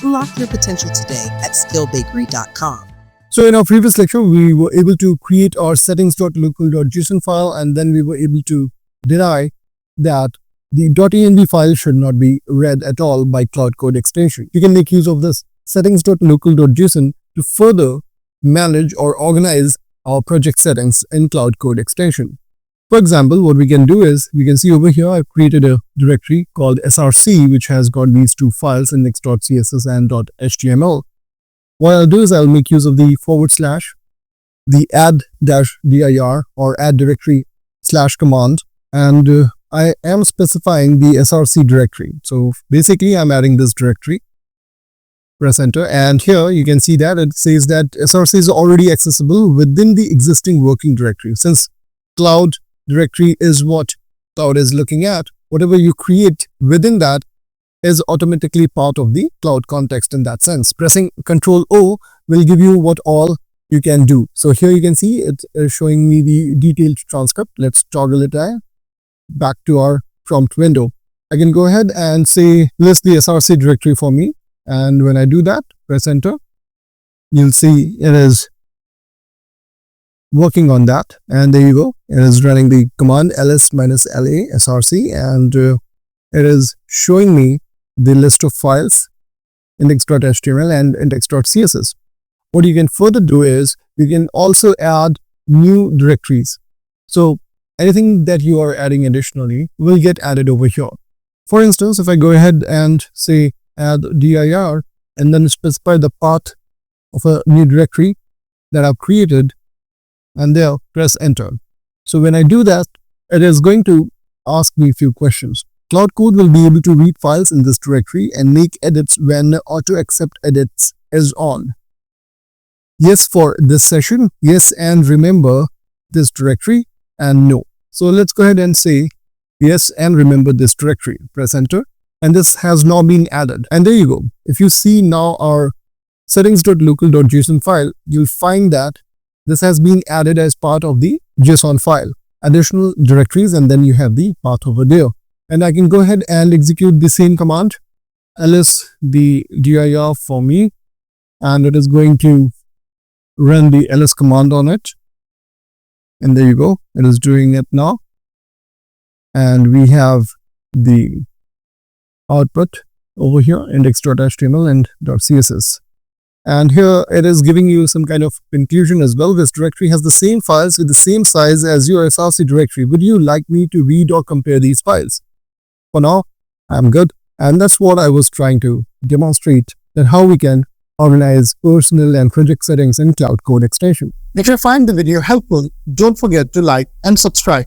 Unlock your potential today at skillbakery.com. So in our previous lecture, we were able to create our settings.local.json file, and then we were able to deny that the .env file should not be read at all by Claude Code extension. You can make use of this settings.local.json to further manage or organize our project settings in Claude Code extension. For example, what we can do is, we can see over here, I've created a directory called src, which has got these two files, index.css and .html. What I'll do is I'll make use of the /, the add-dir or add directory / command, and I am specifying the src directory. So basically, I'm adding this directory. Press enter, and here you can see that it says that src is already accessible within the existing working directory. Since Cloud directory is what Cloud is looking at, whatever you create within that is automatically part of the Cloud context in that sense. Pressing Ctrl O will give you what all you can do. So here you can see it is showing me the detailed transcript. Let's toggle it back to our prompt window. I can go ahead and say list the src directory for me, and when I do that, press enter, you'll see it is working on that, and there you go. It is running the command ls-la src, and it is showing me the list of files index.html and index.css. What you can further do is you can also add new directories. So anything that you are adding additionally will get added over here. For instance, if I go ahead and say add dir and then specify the path of a new directory that I've created, and there press enter. So when I do that, it is going to ask me a few questions. Claude Code will be able to read files in this directory and make edits when auto accept edits is on. Yes for this session, yes and remember this directory, and no. So let's go ahead and say yes and remember this directory. Press enter, and this has now been added. And there you go. If you see now our settings.local.json file, you'll find that this has been added as part of the JSON file, additional directories, and then you have the path over there. And I can go ahead and execute the same command, ls the dir for me, and it is going to run the ls command on it. And there you go, it is doing it now. And we have the output over here, index.html and .css. And here it is giving you some kind of conclusion as well. This directory has the same files with the same size as your src directory. Would you like me to read or compare these files? For now, I'm good. And that's what I was trying to demonstrate, that how we can organize personal and project settings in Claude Code extension. If you find the video helpful, don't forget to like and subscribe.